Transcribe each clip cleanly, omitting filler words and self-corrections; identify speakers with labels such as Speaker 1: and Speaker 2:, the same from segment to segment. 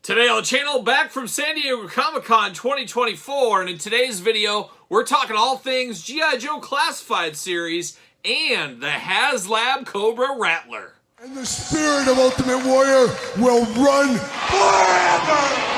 Speaker 1: Today on the channel, back from San Diego Comic-Con 2024, and in today's video, we're talking all things G.I. Joe Classified Series and the HasLab Cobra Rattler.
Speaker 2: And the spirit of Ultimate Warrior will run forever!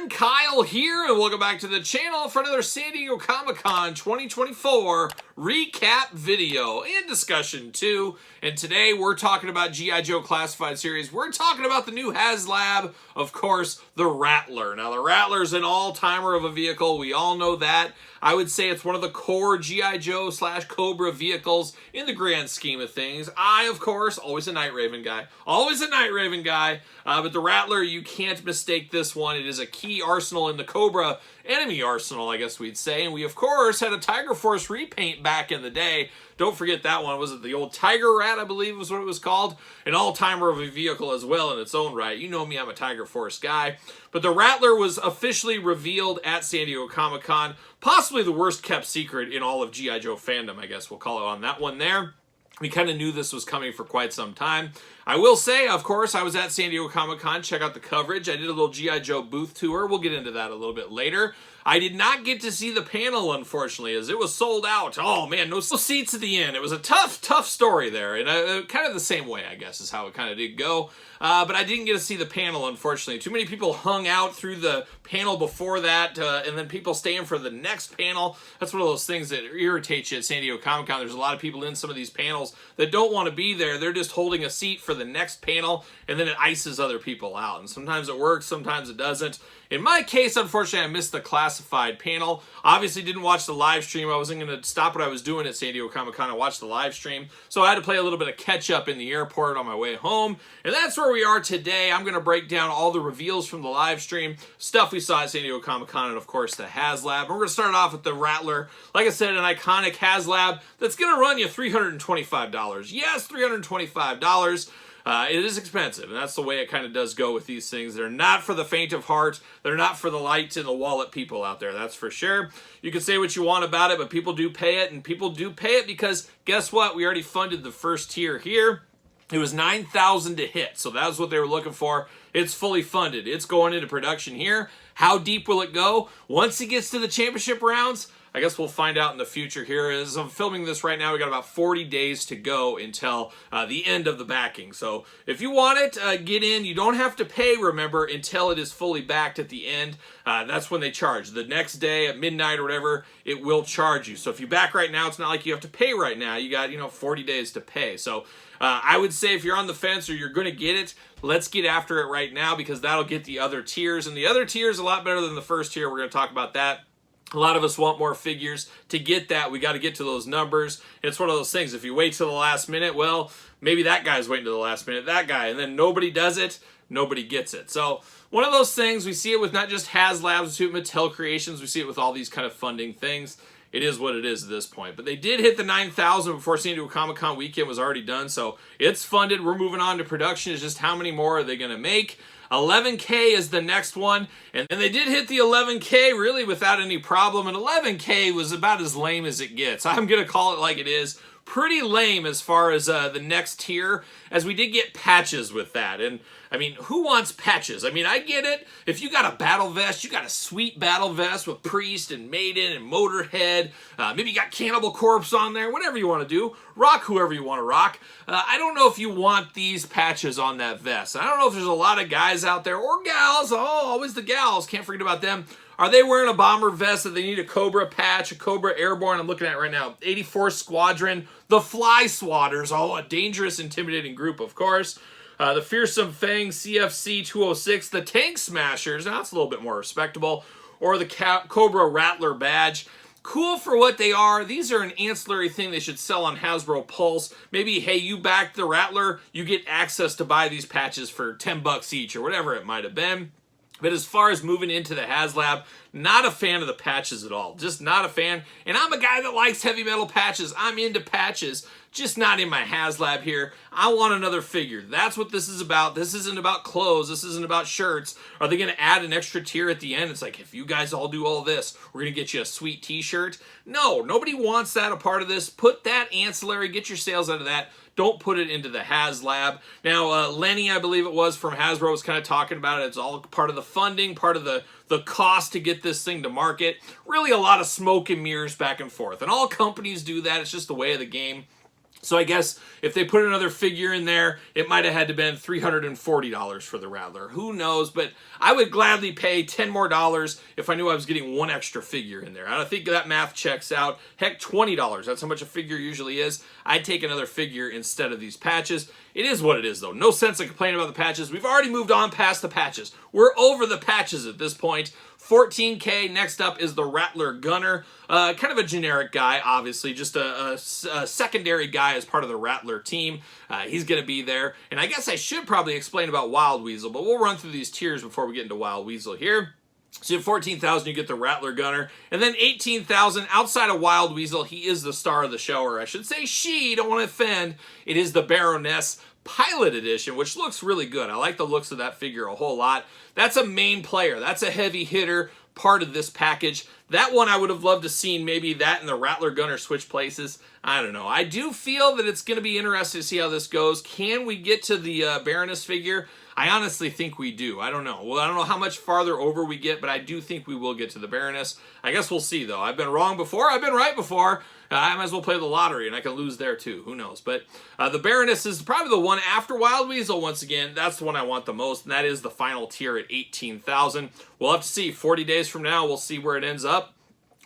Speaker 1: Kyle here, and welcome back to the channel for another San Diego Comic-Con 2024 recap video and discussion too. And today we're talking about G.I. Joe Classified Series. We're talking about the new HasLab, of course, the Rattler. Now, the Rattler is an all-timer of a vehicle. We all know that. I would say it's one of the core G.I. Joe / Cobra vehicles in the grand scheme of things. I, of course, always a Night Raven guy. Always a Night Raven guy. But the Rattler, you can't mistake this one. It is a key arsenal in the Cobra enemy arsenal, I guess we'd say. And we, of course, had a Tiger Force repaint back in the day. Don't forget that one. Was it the old Tiger Rat, I believe was what it was called? An all-timer of a vehicle as well in its own right. You know me, I'm a Tiger Force guy. But the Rattler was officially revealed at San Diego Comic-Con. Possibly the worst kept secret in all of G.I. Joe fandom, I guess we'll call it on that one there. We kind of knew this was coming for quite some time. I will say, of course, I was at San Diego Comic-Con. Check out the coverage. I did a little G.I. Joe booth tour. We'll get into that a little bit later. I did not get to see the panel, unfortunately, as it was sold out. Oh, man, no seats at the end. It was a tough story there. And kind of the same way, I guess, is how it kind of did go. But I didn't get to see the panel, unfortunately. Too many people hung out through the panel before that, and then people staying for the next panel. That's one of those things that irritates you at San Diego Comic-Con. There's a lot of people in some of these panels that don't want to be there. They're just holding a seat for the next panel, and then it ices other people out. And sometimes it works, sometimes it doesn't. In my case, unfortunately, I missed the classified panel. Obviously, didn't watch the live stream. I wasn't going to stop what I was doing at San Diego Comic-Con and watch the live stream. So I had to play a little bit of catch-up in the airport on my way home. And that's where we are today. I'm going to break down all the reveals from the live stream, stuff we saw at San Diego Comic-Con, and of course, the HasLab. And we're going to start off with the Rattler. Like I said, an iconic HasLab that's going to run you $325. Yes, $325. It is expensive, and that's the way it kind of does go with these things. They're not for the faint of heart. They're not for the light in the wallet people out there, that's for sure. You can say what you want about it, but people do pay it, and people do pay it because, guess what? We already funded the first tier here. It was $9,000 to hit, so that's what they were looking for. It's fully funded. It's going into production here. How deep will it go? Once it gets to the championship rounds, I guess we'll find out in the future here. As I'm filming this right now, we got about 40 days to go until the end of the backing. So if you want it, get in. You don't have to pay, remember, until it is fully backed at the end. That's when they charge. The next day at midnight or whatever, it will charge you. So if you back right now, it's not like you have to pay right now. You got, 40 days to pay. So I would say if you're on the fence or you're going to get it, let's get after it right now because that'll get the other tiers. And the other tier is a lot better than the first tier. We're going to talk about that. A lot of us want more figures. To get that, we got to get to those numbers. It's one of those things. If you wait till the last minute, well, maybe that guy's waiting to the last minute, that guy, and then nobody does it, nobody gets it. So one of those things, we see it with not just HasLab, we see it with Mattel Creations, we see it with all these kind of funding things. It is what it is at this point. But they did hit the 9,000 before San Diego Comic-Con weekend was already done, so it's funded. We're moving on to production. It's just how many more are they going to make? 11K is the next one, and they did hit the 11K really without any problem, and 11K was about as lame as it gets. I'm going to call it like it is. Pretty lame as far as the next tier, as we did get patches with that. And, I mean, who wants patches? I mean, I get it. If you got a battle vest, you got a sweet battle vest with Priest and Maiden and Motorhead. Maybe you got Cannibal Corpse on there, whatever you want to do. Rock whoever you want to rock. I don't know if you want these patches on that vest. I don't know if there's a lot of guys out there, or gals, always the gals, can't forget about them. Are they wearing a bomber vest that they need a Cobra patch, a Cobra Airborne? I'm looking at it right now. 84th Squadron, the Fly Swatters, a dangerous, intimidating group, of course. The Fearsome Fang, CFC 206, the Tank Smashers, now that's a little bit more respectable, or the Cobra Rattler badge. Cool for what they are. These are an ancillary thing they should sell on Hasbro Pulse. Maybe, hey, you backed the Rattler, you get access to buy these patches for $10 each, or whatever it might have been. But as far as moving into the HasLab, not a fan of the patches at all. Just not a fan. And I'm a guy that likes heavy metal patches. I'm into patches, just not in my HasLab here. I want another figure. That's what this is about. This isn't about clothes. This isn't about shirts. Are they going to add an extra tier at the end? It's like, if you guys all do all this, we're going to get you a sweet t-shirt. No, nobody wants that a part of this. Put that ancillary, get your sales out of that. Don't put it into the HasLab. Now, Lenny, I believe it was, from Hasbro was kind of talking about it. It's all part of the funding, part of the cost to get this thing to market. Really a lot of smoke and mirrors back and forth. And all companies do that. It's just the way of the game. So I guess if they put another figure in there, it might have had to been $340 for the Rattler. Who knows? But I would gladly pay $10 more if I knew I was getting one extra figure in there. I don't think that math checks out. Heck, $20. That's how much a figure usually is. I'd take another figure instead of these patches. It is what it is, though. No sense in complaining about the patches. We've already moved on past the patches. We're over the patches at this point. $14K. Next up is the Rattler Gunner. Kind of a generic guy, obviously. Just a secondary guy as part of the Rattler team. He's going to be there. And I guess I should probably explain about Wild Weasel, but we'll run through these tiers before we get into Wild Weasel here. So you have 14,000, you get the Rattler Gunner. And then 18,000, outside of Wild Weasel, he is the star of the show, or I should say she, don't want to offend. It is the Baroness Pilot Edition, which looks really good. I like the looks of that figure a whole lot. That's a main player. That's a heavy hitter part of this package. That one I would have loved to seen maybe that and the Rattler Gunner switch places. I don't know. I do feel that it's going to be interesting to see how this goes. Can we get to the Baroness figure? I honestly think we do. I don't know. Well, I don't know how much farther over we get, but I do think we will get to the Baroness. I guess we'll see, though. I've been wrong before. I've been right before. I might as well play the lottery, and I can lose there, too. Who knows? But the Baroness is probably the one after Wild Weasel, once again. That's the one I want the most, and that is the final tier at 18,000. We'll have to see. 40 days from now, we'll see where it ends up.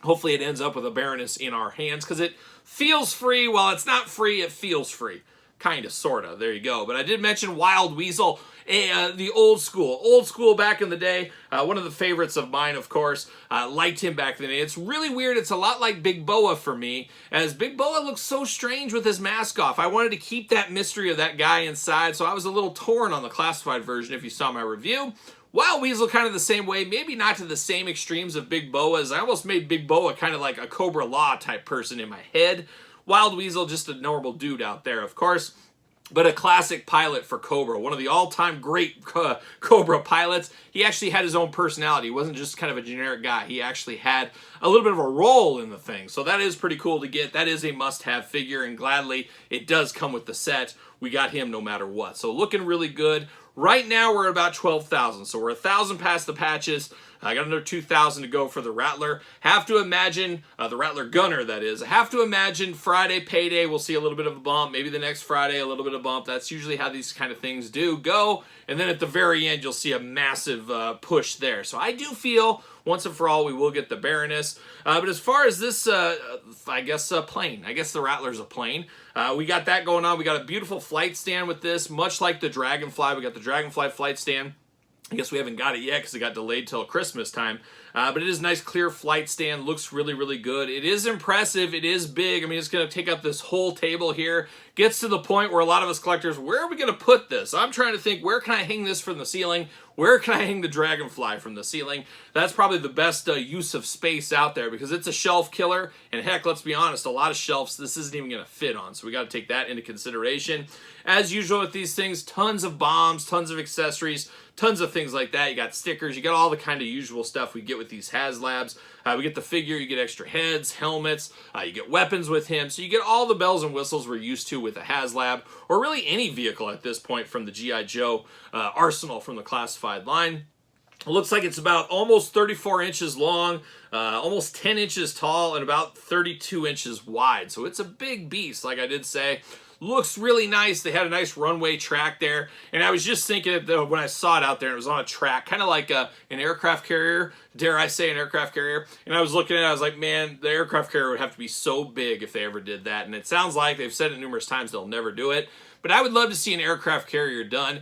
Speaker 1: Hopefully it ends up with a Baroness in our hands, because it feels free. While it's not free, it feels free. Kind of, sort of. There you go. But I did mention Wild Weasel, the old school back in the day. One of the favorites of mine, of course. Liked him back in the day. It's really weird. It's a lot like Big Boa for me, as Big Boa looks so strange with his mask off. I wanted to keep that mystery of that guy inside, so I was a little torn on the classified version if you saw my review. Wild Weasel kind of the same way, maybe not to the same extremes of Big Boa, as I almost made Big Boa kind of like a Cobra Law type person in my head. Wild Weasel, just a normal dude out there, of course. But a classic pilot for Cobra, one of the all-time great Cobra pilots. He actually had his own personality. He wasn't just kind of a generic guy. He actually had a little bit of a role in the thing. So that is pretty cool to get. That is a must-have figure, and gladly, it does come with the set. We got him no matter what. So looking really good. Right now, we're at about 12,000. So we're 1,000 past the patches. I got another 2,000 to go for the Rattler. Have to imagine, the Rattler Gunner, that is. Have to imagine Friday payday, we'll see a little bit of a bump. Maybe the next Friday, a little bit of a bump. That's usually how these kind of things do go. And then at the very end, you'll see a massive push there. So I do feel, once and for all, we will get the Baroness. But as far as this, I guess, plane. I guess the Rattler's a plane. We got that going on. We got a beautiful flight stand with this, much like the Dragonfly. We got the Dragonfly flight stand. I guess we haven't got it yet because it got delayed till Christmas time. But it is a nice clear flight stand. Looks really, really good. It is impressive. It is big. I mean, it's going to take up this whole table here. Gets to the point where a lot of us collectors, where are we going to put this? I'm trying to think, where can I hang this from the ceiling? Where can I hang the Dragonfly from the ceiling? That's probably the best use of space out there, because it's a shelf killer. And heck, let's be honest, a lot of shelves this isn't even going to fit on. So we got to take that into consideration. As usual with these things, tons of bombs, tons of accessories, tons of things like that. You got stickers, you got all the kind of usual stuff we get with these HasLabs. We get the figure, you get extra heads, helmets, you get weapons with him. So you get all the bells and whistles we're used to with a HasLab, or really any vehicle at this point from the G.I. Joe arsenal from the classified line. It looks like it's about almost 34 inches long, almost 10 inches tall, and about 32 inches wide. So it's a big beast, like I did say. Looks really nice. They had a nice runway track there. And I was just thinking when I saw it out there, and it was on a track, kind of like an aircraft carrier, dare I say an aircraft carrier. And I was looking at it, I was like, man, the aircraft carrier would have to be so big if they ever did that. And it sounds like, they've said it numerous times, they'll never do it. But I would love to see an aircraft carrier done.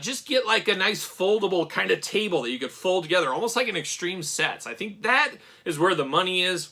Speaker 1: Just get like a nice foldable kind of table that you could fold together, almost like an Extreme Sets. I think that is where the money is.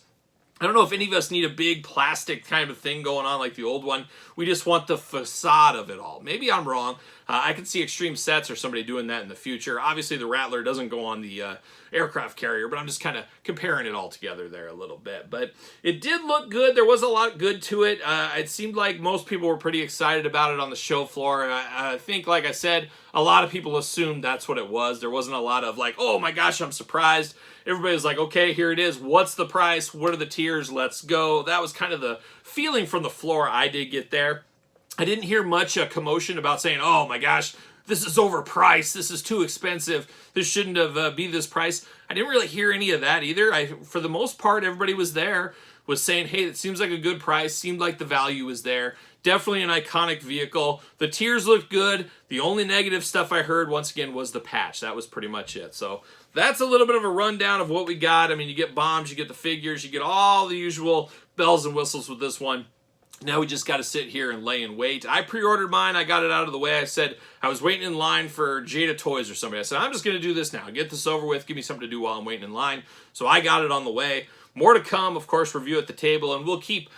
Speaker 1: I don't know if any of us need a big plastic kind of thing going on like the old one. We just want the facade of it all. Maybe I'm wrong, I could see Extreme Sets or somebody doing that in the future. Obviously, the Rattler doesn't go on the aircraft carrier, but I'm just kind of comparing it all together there a little bit. But it did look good. There was a lot good to it. It seemed like most people were pretty excited about it on the show floor. And I think, like I said, a lot of people assumed that's what it was. There wasn't a lot of like, oh my gosh, I'm surprised. Everybody was like, okay, here it is. What's the price? What are the tiers? Let's go. That was kind of the feeling from the floor I did get there. I didn't hear much commotion about saying, oh my gosh, this is overpriced. This is too expensive. This shouldn't have be this price. I didn't really hear any of that either. For the most part, everybody was there, was saying, hey, it seems like a good price. Seemed like the value was there. Definitely an iconic vehicle. The tiers looked good. The only negative stuff I heard, once again, was the patch. That was pretty much it. So that's a little bit of a rundown of what we got. I mean, you get bombs, you get the figures, you get all the usual bells and whistles with this one. Now we just got to sit here and lay and wait. I pre-ordered mine. I got it out of the way. I said I was waiting in line for Jada Toys or somebody. I said, I'm just going to do this now. Get this over with. Give me something to do while I'm waiting in line. So I got it on the way. More to come, of course, review at the table, and we'll keep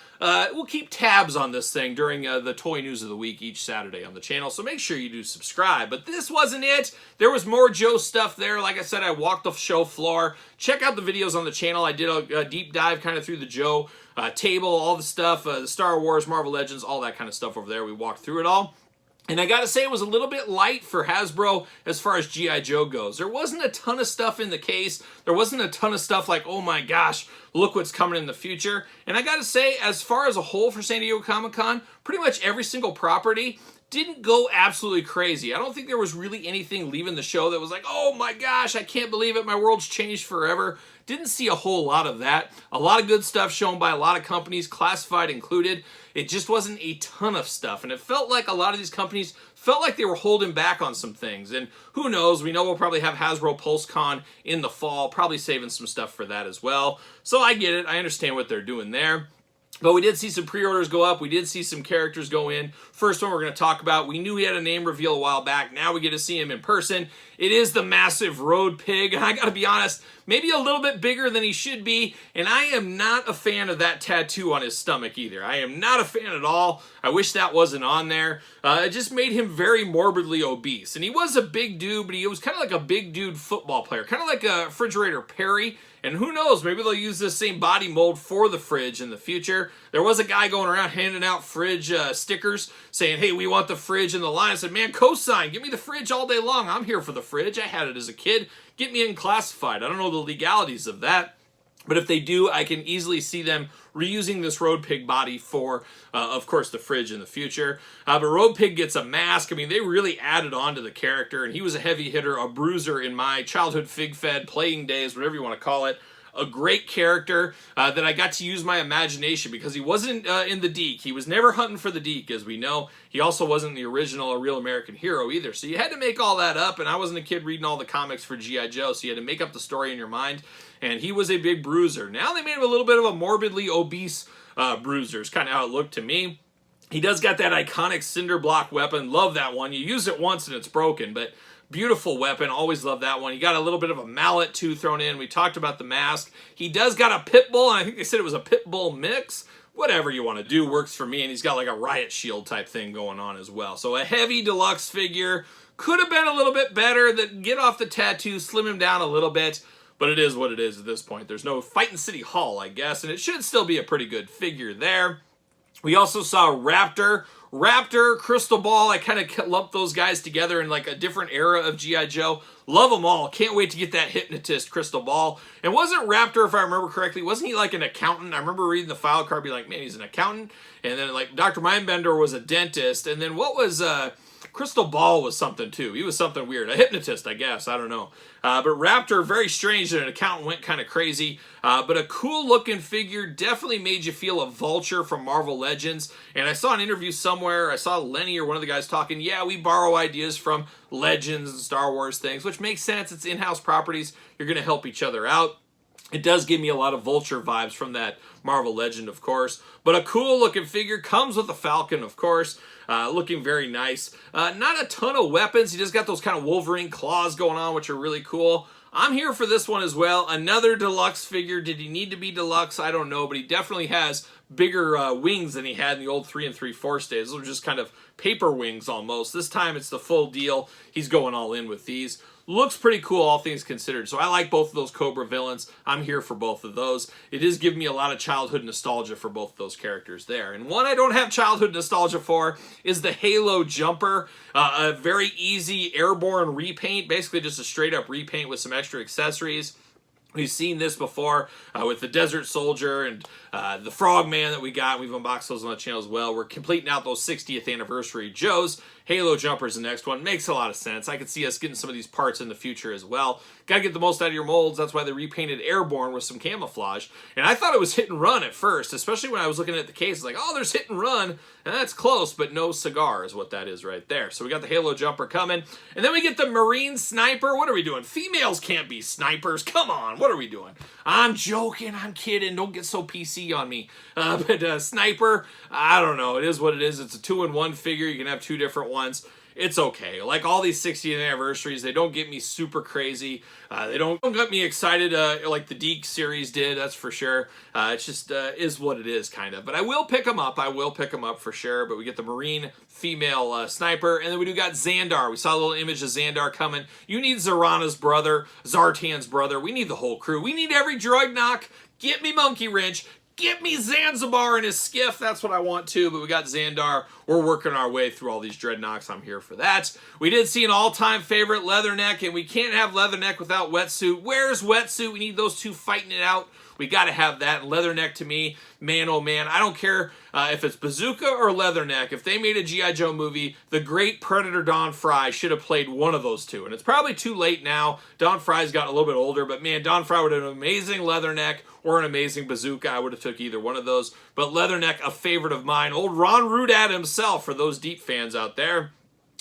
Speaker 1: tabs on this thing during the toy news of the week each Saturday on the channel, so make sure you do subscribe. But this wasn't it. There was more Joe stuff there. Like I said, I walked the show floor. Check out the videos on the channel. I did a deep dive kind of through the Joe table, all the stuff, the Star Wars, Marvel Legends, all that kind of stuff over there. We walked through it all. And I gotta say, it was a little bit light for Hasbro as far as G.I. Joe goes. There wasn't a ton of stuff in the case. There wasn't a ton of stuff like, oh my gosh, look what's coming in the future. And I gotta say, as far as a whole for San Diego Comic-Con, pretty much every single property didn't go absolutely crazy. I don't think there was really anything leaving the show that was like, oh my gosh, I can't believe it, my world's changed forever. Didn't see a whole lot of that. A lot of good stuff shown by a lot of companies, classified included. It just wasn't a ton of stuff, and it felt like a lot of these companies felt like they were holding back on some things. And who knows, we know we'll probably have Hasbro PulseCon in the fall, probably saving some stuff for that as well. So I get it, I understand what they're doing there. But we did see some pre-orders go up. We did see some characters go in. First one we're going to talk about, we knew he had a name reveal a while back. Now we get to see him in person. It is the massive Road Pig. And I got to be honest, maybe a little bit bigger than he should be. And I am not a fan of that tattoo on his stomach either. I am not a fan at all. I wish that wasn't on there. It just made him very morbidly obese. And he was a big dude, but he was kind of like a big dude football player. Kind of like a Refrigerator Perry. And who knows, maybe they'll use this same body mold for the fridge in the future. There was a guy going around handing out fridge stickers saying, hey, we want the fridge in the line. I said, man, cosign, give me the fridge all day long. I'm here for the fridge. I had it as a kid. Get me in classified. I don't know the legalities of that. But if they do, I can easily see them reusing this Road Pig body for, of course, the fridge in the future. But Road Pig gets a mask. I mean, they really added on to the character, and he was a heavy hitter, a bruiser in my childhood fig-fed playing days, whatever you want to call it. A great character that I got to use my imagination because he wasn't in the Deke. He was never hunting for the Deke, as we know. He also wasn't the original A Real American Hero either. So you had to make all that up, and I wasn't a kid reading all the comics for G.I. Joe, so you had to make up the story in your mind. And he was a big bruiser. Now they made him a little bit of a morbidly obese bruiser. It's kind of how it looked to me. He does got that iconic cinder block weapon. Love that one. You use it once and it's broken, but beautiful weapon. Always love that one. He got a little bit of a mallet too thrown in. We talked about the mask. He does got a pit bull, and I think they said it was a pit bull mix. Whatever you want to do works for me, and he's got like a riot shield type thing going on as well. So a heavy deluxe figure. Could have been a little bit better. Get off the tattoo, slim him down a little bit. But it is what it is at this point. There's no fight in City Hall, I guess, and it should still be a pretty good figure there. We also saw Raptor, Crystal Ball. I kind of lumped those guys together in like a different era of G.I. Joe. Love them all. Can't wait to get that Hypnotist Crystal Ball. And wasn't Raptor, if I remember correctly, wasn't he like an accountant? I remember reading the file card, be like, man, he's an accountant. And then like Dr. Mindbender was a dentist. And then what was Crystal Ball was something too. He was something weird. A hypnotist, I guess. I don't know. But Raptor, very strange that an accountant went kind of crazy. But a cool looking figure. Definitely made you feel a Vulture from Marvel Legends. And I saw an interview somewhere. I saw Lenny or one of the guys talking. Yeah, we borrow ideas from Legends and Star Wars things, which makes sense. It's in-house properties. You're going to help each other out. It does give me a lot of Vulture vibes from that Marvel Legend, of course. But a cool looking figure. Comes with a Falcon, of course. Looking very nice. Not a ton of weapons. He just got those kind of Wolverine claws going on, which are really cool. I'm here for this one as well. Another deluxe figure. Did he need to be deluxe? I don't know, but he definitely has bigger wings than he had in the old 3 3/4 days. Those were just kind of paper wings almost. This time it's the full deal. He's going all in with these. Looks pretty cool, all things considered. So I like both of those Cobra villains. I'm here for both of those. It is giving me a lot of childhood nostalgia for both of those characters there. And one I don't have childhood nostalgia for is the Halo Jumper. A very easy airborne repaint, basically just a straight up repaint with some extra accessories. We've seen this before with the Desert Soldier and the Frogman that we got. We've unboxed those on the channel as well. We're completing out those 60th anniversary Joes. Halo Jumper is the next one. Makes a lot of sense. I could see us getting some of these parts in the future as well. Got to get the most out of your molds. That's why they repainted Airborne with some camouflage. And I thought it was hit and run at first, especially when I was looking at the case. Like, oh, there's hit and run. And that's close, but no cigar is what that is right there. So we got the Halo Jumper coming. And then we get the Marine Sniper. What are we doing? Females can't be snipers. Come on. What are we doing? I'm joking. I'm kidding. Don't get so PC on me. But Sniper, I don't know. It is what it is. It's a 2-in-1 figure. You can have two different ones. It's okay. Like all these 60th anniversaries, they don't get me super crazy. They don't get me excited like the Deke series did, that's for sure. It's just is what it is, kind of. But I will pick them up. I will pick them up for sure. But we get the Marine female sniper, and then we do got Xandar. We saw a little image of Xandar coming. You need Zarana's brother, Zartan's brother. We need the whole crew. We need every droid knock. Get me Monkey Wrench. Get me Zanzibar in his skiff. That's what I want too, but we got Xandar. We're working our way through all these Dreadnoks. I'm here for that. We did see an all-time favorite, Leatherneck, and we can't have Leatherneck without Wetsuit. Where's Wetsuit? We need those two fighting it out. We got to have that. And Leatherneck, to me, man, oh man, I don't care if it's Bazooka or Leatherneck. If they made a G.I. Joe movie, the great Predator Don Fry should have played one of those two. And it's probably too late now. Don Fry's gotten a little bit older, but man, Don Fry would have an amazing Leatherneck or an amazing Bazooka. I would have took either one of those. But Leatherneck, a favorite of mine. Old Ron Rudat himself, for those deep fans out there.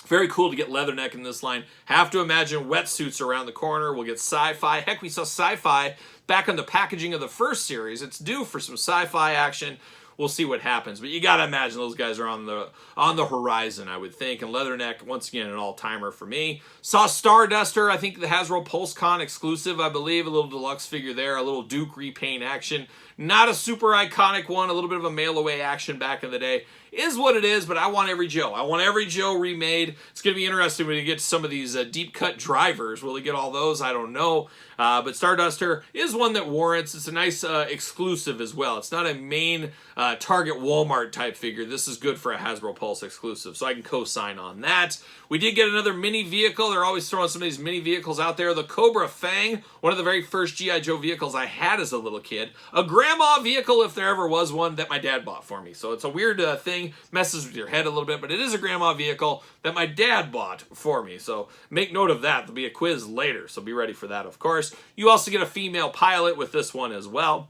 Speaker 1: Very cool to get Leatherneck in this line. Have to imagine Wetsuits around the corner. We'll get Sci-Fi. Heck, we saw Sci-Fi back on the packaging of the first series. It's due for some Sci-Fi action. We'll see what happens. But you got to imagine those guys are on the horizon, I would think. And Leatherneck, once again, an all-timer for me. Saw Starduster, I think the Hasbro PulseCon exclusive, I believe. A little deluxe figure there. A little Duke repaint action. Not a super iconic one. A little bit of a mail-away action back in the day. Is what it is, but I want every Joe. I want every Joe remade. It's going to be interesting when you get to some of these deep-cut drivers. Will he get all those? I don't know. But Starduster is one that warrants. It's a nice exclusive as well. It's not a main Target Walmart type figure. This is good for a Hasbro Pulse exclusive, so I can co-sign on that. We did get another mini vehicle. They're always throwing some of these mini vehicles out there. The Cobra Fang, one of the very first G.I. Joe vehicles I had as a little kid. A grandma vehicle, if there ever was one, that my dad bought for me. So it's a weird thing. Messes with your head a little bit, but it is a grandma vehicle that my dad bought for me. So make note of that. There'll be a quiz later, so be ready for that, of course. You also get a female pilot with this one as well.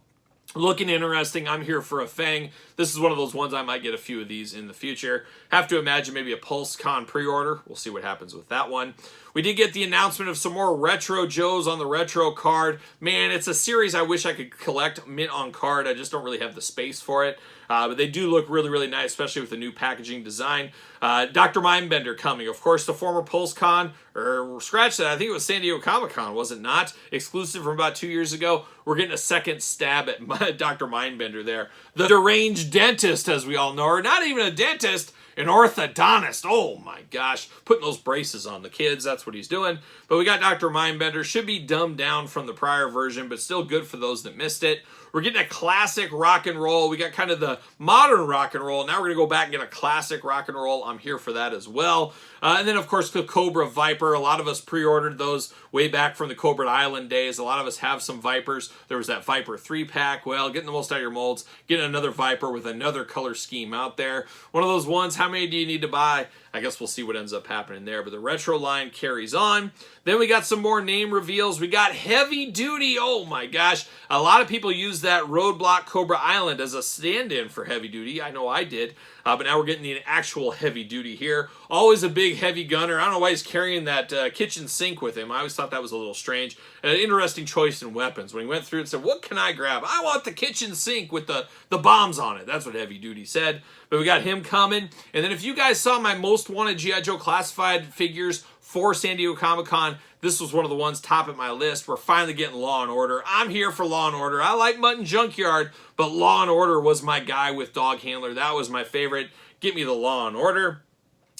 Speaker 1: Looking interesting. I'm here for a Fang. This is one of those ones I might get a few of these in the future. Have to imagine maybe a PulseCon pre-order. We'll see what happens with that one. We did get the announcement of some more Retro Joes on the Retro card. Man, it's a series I wish I could collect mint on card. I just don't really have the space for it. But they do look really, really nice, especially with the new packaging design. Dr. Mindbender coming. Of course, the former PulseCon, or scratch that, I think it was San Diego Comic-Con, was it not? Exclusive from about 2 years ago. We're getting a second stab at Dr. Mindbender there. The deranged dentist, as we all know, or not even a dentist, an orthodontist. Oh my gosh. Putting those braces on the kids. That's what he's doing. But we got Dr. Mindbender. Should be dumbed down from the prior version, but still good for those that missed it. We're getting a classic rock and roll. We got kind of the modern rock and roll. Now we're going to go back and get a classic rock and roll. I'm here for that as well. And then, of course, the Cobra Viper. A lot of us pre-ordered those way back from the Cobra Island days. A lot of us have some Vipers. There was that Viper 3-pack. Well, getting the most out of your molds. Getting another Viper with another color scheme out there. One of those ones, how many do you need to buy? I guess we'll see what ends up happening there. But the retro line carries on. Then we got some more name reveals. We got Heavy Duty. Oh my gosh. A lot of people use that Roadblock Cobra Island as a stand-in for Heavy Duty. I know I did. But now we're getting the actual Heavy Duty here. Always a big heavy gunner. I don't know why he's carrying that kitchen sink with him. I always thought that was a little strange. An interesting choice in weapons. When he went through and said, what can I grab? I want the kitchen sink with the bombs on it. That's what Heavy Duty said. But we got him coming. And then if you guys saw my most wanted G.I. Joe classified figures for San Diego Comic-Con. This was one of the ones top of my list. We're finally getting Law & Order. I'm here for Law & Order. I like Mutton Junkyard, but Law & Order was my guy with Dog Handler. That was my favorite. Get me the Law & Order.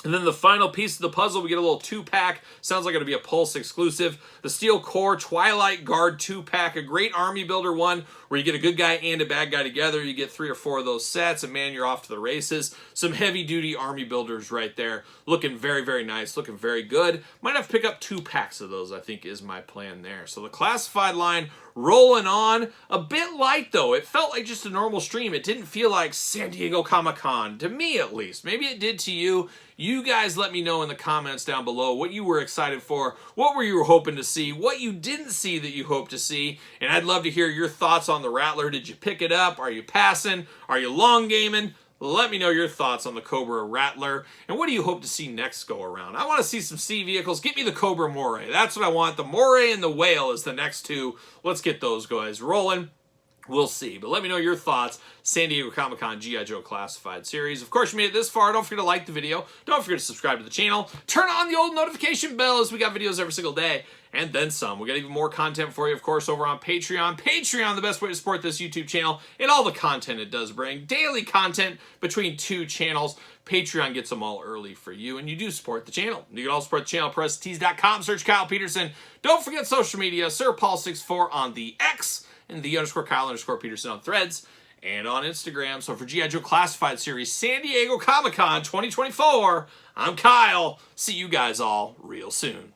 Speaker 1: And then the final piece of the puzzle, we get a little 2-pack. Sounds like it'll be a Pulse exclusive. The Steel Core Twilight Guard 2-pack, a great army builder one where you get a good guy and a bad guy together. You get 3 or 4 of those sets, and man, you're off to the races. Some heavy-duty army builders right there. Looking very, very nice. Looking very good. Might have to pick up 2 packs of those, I think, is my plan there. So the classified line rolling on. A bit light, though. It felt like just a normal stream. It didn't feel like San Diego Comic-Con, to me at least. Maybe it did to you. You guys let me know in the comments down below what you were excited for, what were you hoping to see, what you didn't see that you hope to see, and I'd love to hear your thoughts on the Rattler. Did you pick it up? Are you passing? Are you long gaming? Let me know your thoughts on the Cobra Rattler, and what do you hope to see next go around? I want to see some sea vehicles. Get me the Cobra Moray. That's what I want. The Moray and the Whale is the next 2. Let's get those guys rolling. We'll see. But let me know your thoughts. San Diego Comic-Con G.I. Joe Classified Series. Of course, you made it this far. Don't forget to like the video. Don't forget to subscribe to the channel. Turn on the old notification bell as we got videos every single day. And then some. We got even more content for you, of course, over on Patreon. Patreon, the best way to support this YouTube channel and all the content it does bring. Daily content between 2 channels. Patreon gets them all early for you, and you do support the channel. You can also support the channel, presstees.com, search Kyle Peterson. Don't forget social media, SirPaul64 on the X, and the _Kyle_Peterson on Threads and on Instagram. So for G.I. Joe Classified Series, San Diego Comic-Con 2024, I'm Kyle. See you guys all real soon.